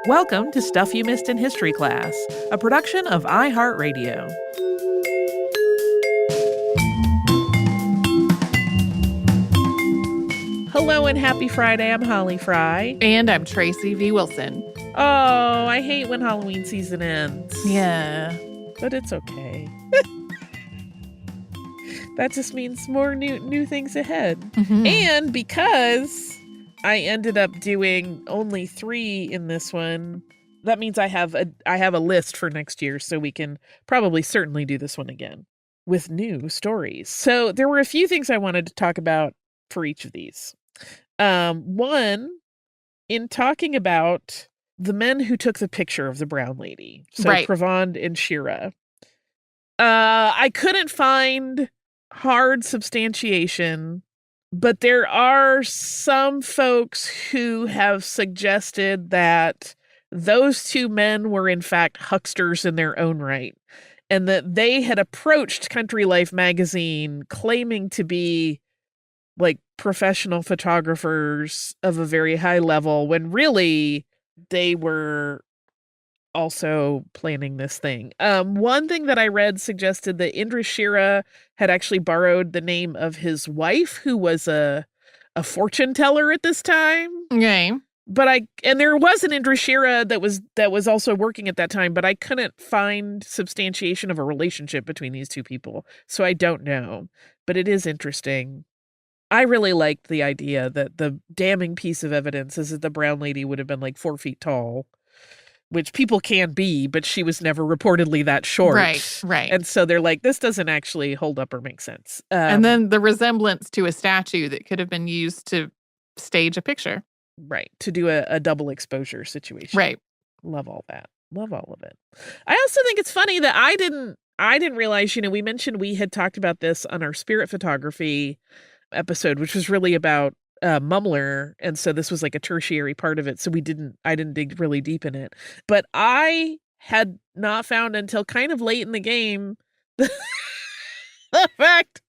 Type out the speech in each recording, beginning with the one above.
Welcome to Stuff You Missed in History Class, a production of iHeartRadio. Hello and happy Friday. I'm Holly Fry. And I'm Tracy V. Wilson. Oh, I hate when Halloween season ends. Yeah. But it's okay. That just means more new things ahead. Mm-hmm. And because I ended up doing only 3 in this one, that means I have a list for next year, so we can certainly do this one again with new stories. So there were a few things I wanted to talk about for each of these. One, in talking about the men who took the picture of the brown lady, so Right. Pravand and Shira, I couldn't find hard substantiation, but there are some folks who have suggested that those 2 men were in fact hucksters in their own right, and that they had approached Country Life magazine claiming to be like professional photographers of a very high level when really they were also planning this thing. One thing that I read suggested that Indra Shira had actually borrowed the name of his wife, who was a fortune teller at this time. Okay. But there was an Indra Shira that was also working at that time, but I couldn't find substantiation of a relationship between these 2 people, so I don't know. But it is interesting. I really liked the idea that the damning piece of evidence is that the brown lady would have been like 4 feet tall, which people can be, but she was never reportedly that short. Right. And so they're like, this doesn't actually hold up or make sense. And then the resemblance to a statue that could have been used to stage a picture. Right. To do a double exposure situation. Right. Love all that. Love all of it. I also think it's funny that I didn't realize, we mentioned we had talked about this on our spirit photography episode, which was really about Mummler, and so this was like a tertiary part of it, so I didn't dig really deep in it. But I had not found until kind of late in the game the fact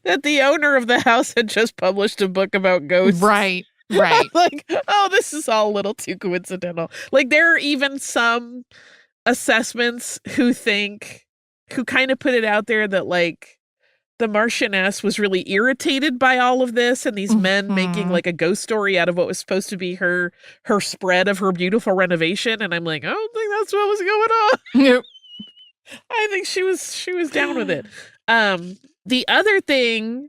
that the owner of the house had just published a book about ghosts. Right. Like, oh, this is all a little too coincidental. Like, there are even some assessments who kind of put it out there that, like, the Marchioness was really irritated by all of this and these men making like a ghost story out of what was supposed to be her spread of her beautiful renovation. And I'm like, I don't think that's what was going on. Nope. I think she was down with it. The other thing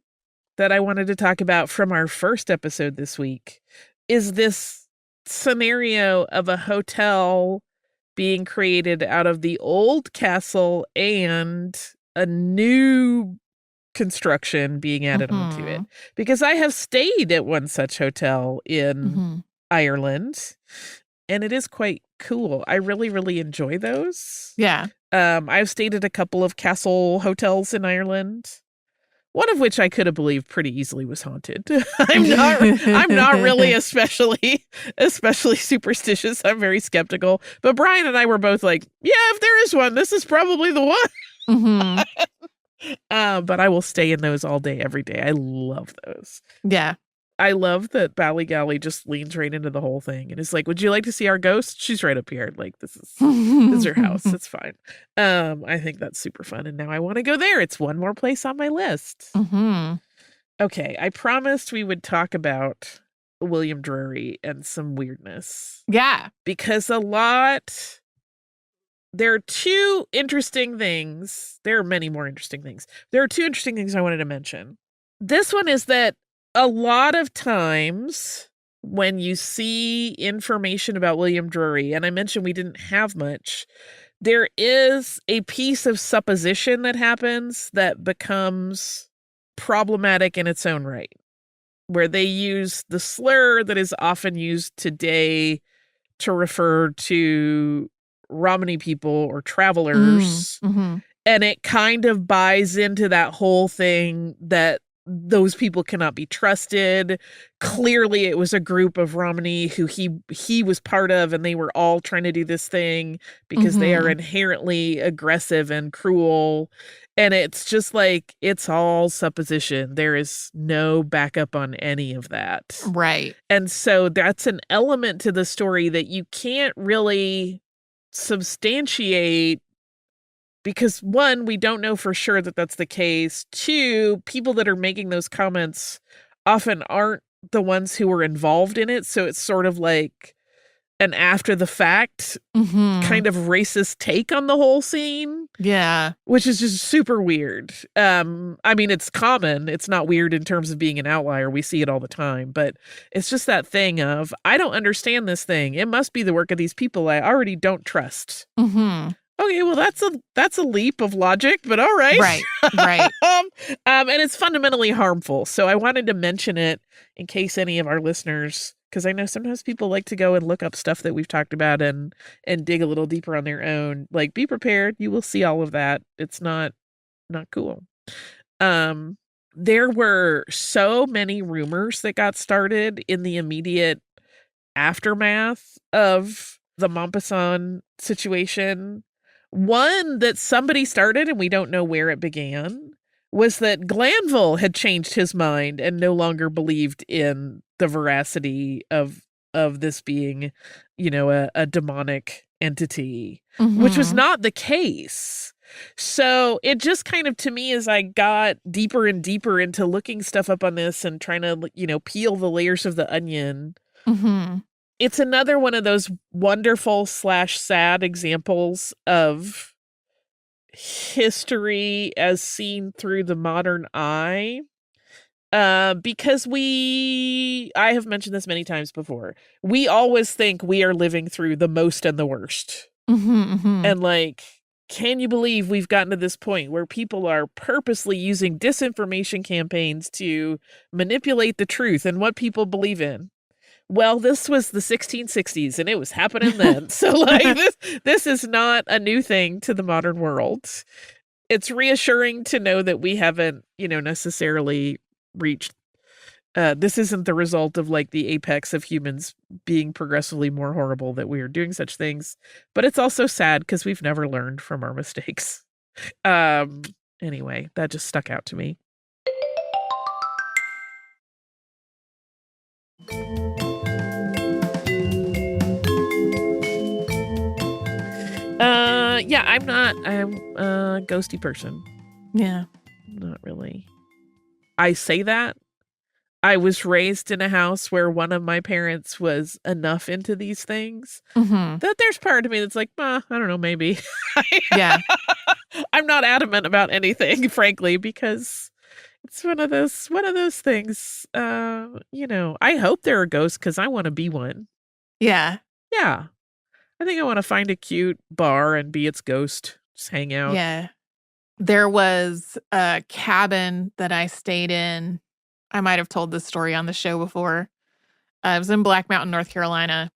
that I wanted to talk about from our first episode this week is this scenario of a hotel being created out of the old castle and a new construction being added onto it, because I have stayed at one such hotel in Ireland, and it is quite cool. I really, really enjoy those. Yeah. I've stayed at a couple of castle hotels in Ireland, one of which I could have believed pretty easily was haunted. I'm not really especially superstitious. I'm very skeptical. But Brian and I were both like, yeah, if there is one, this is probably the one. But I will stay in those all day, every day. I love those. Yeah. I love that Ballygally just leans right into the whole thing and is like, would you like to see our ghost? She's right up here. Like, this is her house. It's fine. I think that's super fun. And now I want to go there. It's one more place on my list. Okay. I promised we would talk about William Drury and some weirdness. Yeah. Because there are 2 interesting things. There are many more interesting things. There are 2 interesting things I wanted to mention. This one is that a lot of times when you see information about William Drury, and I mentioned we didn't have much, there is a piece of supposition that happens that becomes problematic in its own right, where they use the slur that is often used today to refer to Romney people or travelers. And it kind of buys into that whole thing that those people cannot be trusted. Clearly it was a group of Romney who he was part of, and they were all trying to do this thing because they are inherently aggressive and cruel. And it's just like, it's all supposition. There is no backup on any of that. Right. And so that's an element to the story that you can't really substantiate because, one, we don't know for sure that that's the case. Two, people that are making those comments often aren't the ones who were involved in it. So it's sort of like an after the fact kind of racist take on the whole scene. Yeah. Which is just super weird. I mean, it's common. It's not weird in terms of being an outlier. We see it all the time. But it's just that thing of, I don't understand this thing. It must be the work of these people I already don't trust. Okay, well, that's a leap of logic, but all right. Right. And it's fundamentally harmful. So I wanted to mention it in case any of our listeners, because I know sometimes people like to go and look up stuff that we've talked about and dig a little deeper on their own. Like, be prepared. You will see all of that. It's not cool. There were so many rumors that got started in the immediate aftermath of the Maupassant situation. One that somebody started, and we don't know where it began, was that Glanville had changed his mind and no longer believed in the veracity of this being, a demonic entity, which was not the case. So it just kind of, to me, as I got deeper and deeper into looking stuff up on this and trying to, peel the layers of the onion, it's another one of those wonderful / sad examples of history as seen through the modern eye. Because I have mentioned this many times before, we always think we are living through the most and the worst. And like, can you believe we've gotten to this point where people are purposely using disinformation campaigns to manipulate the truth and what people believe in? Well, this was the 1660s and it was happening then. So like this is not a new thing to the modern world. It's reassuring to know that we haven't, necessarily reached, this isn't the result of like the apex of humans being progressively more horrible that we are doing such things. But it's also sad because we've never learned from our mistakes. Anyway, that just stuck out to me. Yeah, I'm a ghosty person. Yeah. Not really. I say that. I was raised in a house where one of my parents was enough into these things that there's part of me that's like, I don't know, maybe. Yeah. I'm not adamant about anything, frankly, because it's one of those things. I hope there are ghosts because I want to be one. Yeah. Yeah. I think I want to find a cute bar and be its ghost. Just hang out. Yeah. There was a cabin that I stayed in. I might have told this story on the show before. I was in Black Mountain, North Carolina.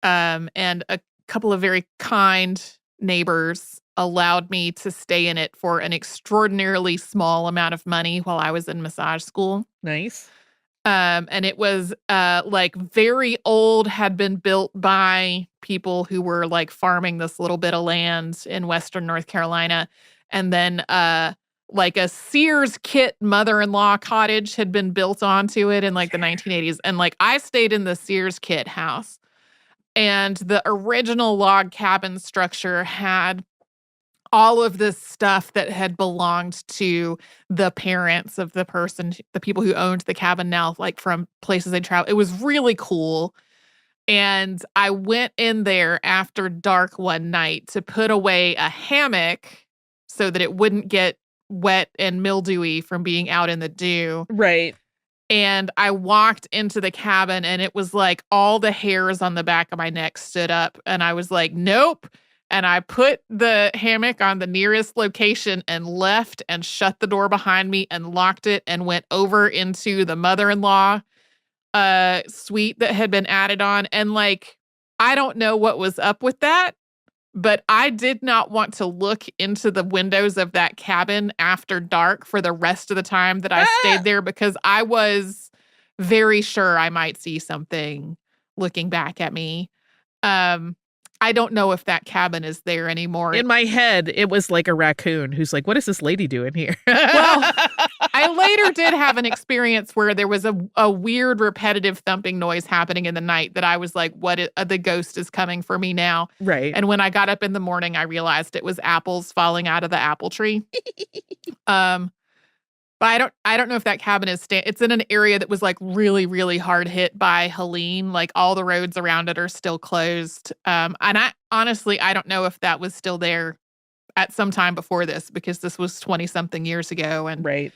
And a couple of very kind neighbors allowed me to stay in it for an extraordinarily small amount of money while I was in massage school. Nice. And it was like very old, had been built by people who were like farming this little bit of land in Western North Carolina. And then like a Sears kit mother-in-law cottage had been built onto it in like the 1980s. And like I stayed in the Sears kit house. And the original log cabin structure had all of this stuff that had belonged to the parents of the people who owned the cabin now, like from places they traveled. It was really cool. And I went in there after dark one night to put away a hammock so that it wouldn't get wet and mildewy from being out in the dew. Right. And I walked into the cabin and it was like all the hairs on the back of my neck stood up. And I was like, nope. And I put the hammock on the nearest location and left and shut the door behind me and locked it and went over into the mother-in-law suite that had been added on. And like, I don't know what was up with that, but I did not want to look into the windows of that cabin after dark for the rest of the time that I stayed there because I was very sure I might see something looking back at me. I don't know if that cabin is there anymore. In my head, it was like a raccoon who's like, what is this lady doing here? Well, I later did have an experience where there was a weird repetitive thumping noise happening in the night that I was like, the ghost is coming for me now. Right. And when I got up in the morning, I realized it was apples falling out of the apple tree. But I don't know if that cabin is it's in an area that was like really, really hard hit by Helene. Like all the roads around it are still closed. And I honestly, I don't know if that was still there at some time before this, because this was 20 something years ago. And right.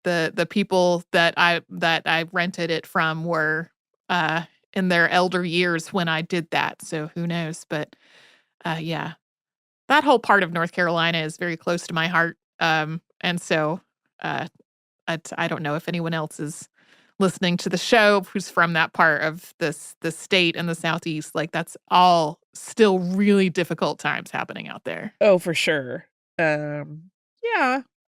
The people that I rented it from were in their elder years when I did that. So who knows? But yeah, that whole part of North Carolina is very close to my heart. And so I don't know if anyone else is listening to the show who's from that part of the state in the Southeast. Like, that's all still really difficult times happening out there. Oh, for sure. Yeah.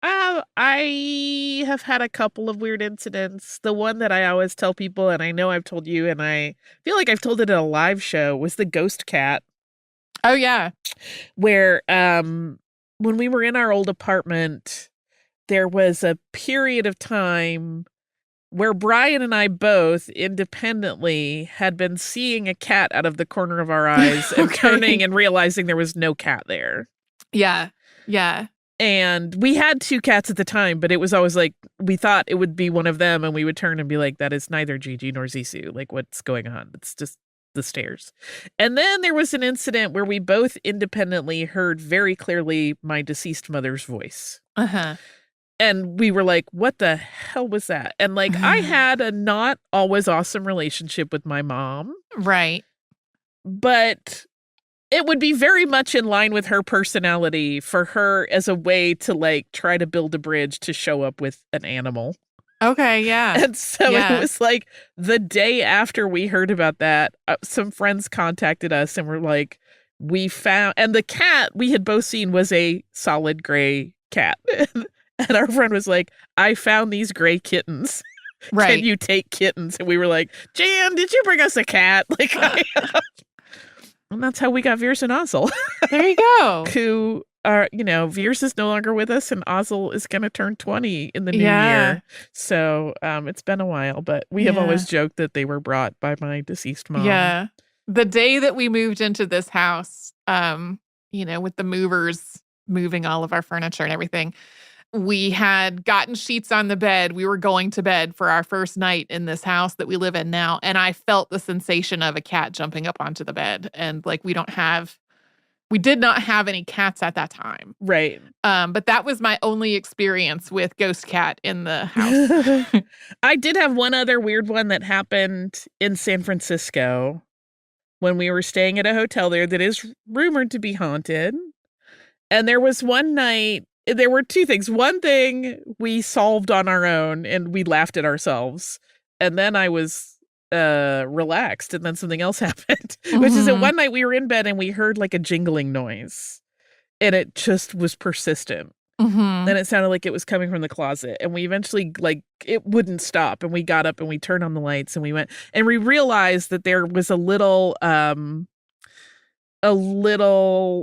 I have had a couple of weird incidents. The one that I always tell people, and I know I've told you, and I feel like I've told it at a live show, was the ghost cat. Oh, yeah. Where when we were in our old apartment, there was a period of time where Brian and I both independently had been seeing a cat out of the corner of our eyes and turning and realizing there was no cat there. Yeah. Yeah. And we had 2 cats at the time, but it was always like, we thought it would be one of them, and we would turn and be like, that is neither Gigi nor Zizou. Like, what's going on? It's just the stairs. And then there was an incident where we both independently heard very clearly my deceased mother's voice. Uh-huh. And we were like, what the hell was that? And like, I had a not always awesome relationship with my mom. Right. But it would be very much in line with her personality for her as a way to like try to build a bridge to show up with an animal. Okay, yeah. And so it was like the day after we heard about that, some friends contacted us and were like, we found, and the cat we had both seen was a solid gray cat. And our friend was like, I found these gray kittens. Right. Can you take kittens? And we were like, Jan, did you bring us a cat? Like, and that's how we got Veers and Ozzel. There you go. Who are, Veers is no longer with us, and Ozzel is going to turn 20 in the new year. So it's been a while, but we have always joked that they were brought by my deceased mom. Yeah. The day that we moved into this house, with the movers moving all of our furniture and everything, we had gotten sheets on the bed. We were going to bed for our first night in this house that we live in now. And I felt the sensation of a cat jumping up onto the bed. And like, we did not have any cats at that time. Right. But that was my only experience with ghost cat in the house. I did have one other weird one that happened in San Francisco when we were staying at a hotel there that is rumored to be haunted. And there was one night, there were 2 things. One thing we solved on our own and we laughed at ourselves. And then I was relaxed, and then something else happened, which is that one night we were in bed and we heard like a jingling noise, and it just was persistent. Then it sounded like it was coming from the closet, and we eventually, like, it wouldn't stop, and we got up and we turned on the lights and we went, and we realized that there was a little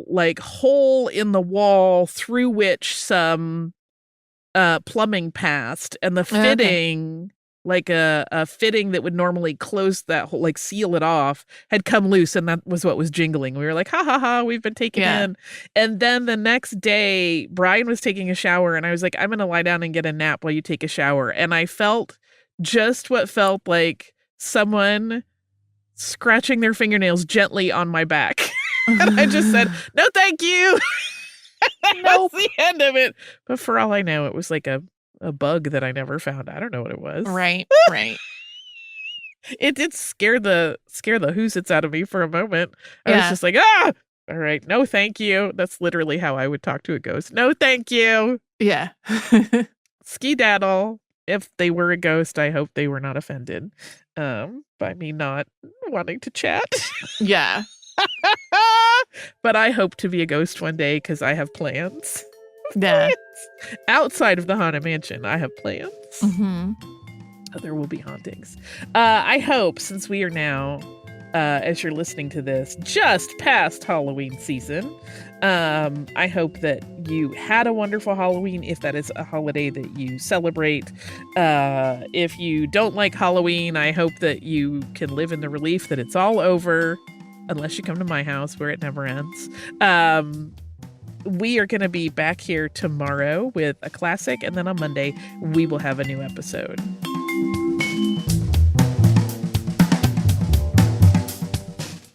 like hole in the wall through which some plumbing passed, and the fitting, like a fitting that would normally close that hole, like seal it off, had come loose, and that was what was jingling. We were like, ha ha ha, we've been taken in. And then the next day, Brian was taking a shower, and I was like, I'm gonna lie down and get a nap while you take a shower. And I felt just what felt like someone scratching their fingernails gently on my back. And I just said, no, thank you. That was the end of it. But for all I know, it was like a bug that I never found. I don't know what it was. Right. It did scare the whoosits out of me for a moment. I was just like, all right, no, thank you. That's literally how I would talk to a ghost. No, thank you. Yeah. Ski-daddle. If they were a ghost, I hope they were not offended by me not wanting to chat. Yeah. But I hope to be a ghost one day because I have plans. Yeah. Outside of the Haunted Mansion, I have plans. Mm-hmm. There will be hauntings. I hope, since we are now as you're listening to this, just past Halloween season. I hope that you had a wonderful Halloween, if that is a holiday that you celebrate. If you don't like Halloween, I hope that you can live in the relief that it's all over, unless you come to my house where it never ends. We are going to be back here tomorrow with a classic, and then on Monday, we will have a new episode.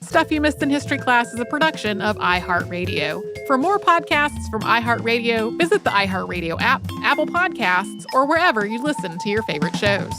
Stuff You Missed in History Class is a production of iHeartRadio. For more podcasts from iHeartRadio, visit the iHeartRadio app, Apple Podcasts, or wherever you listen to your favorite shows.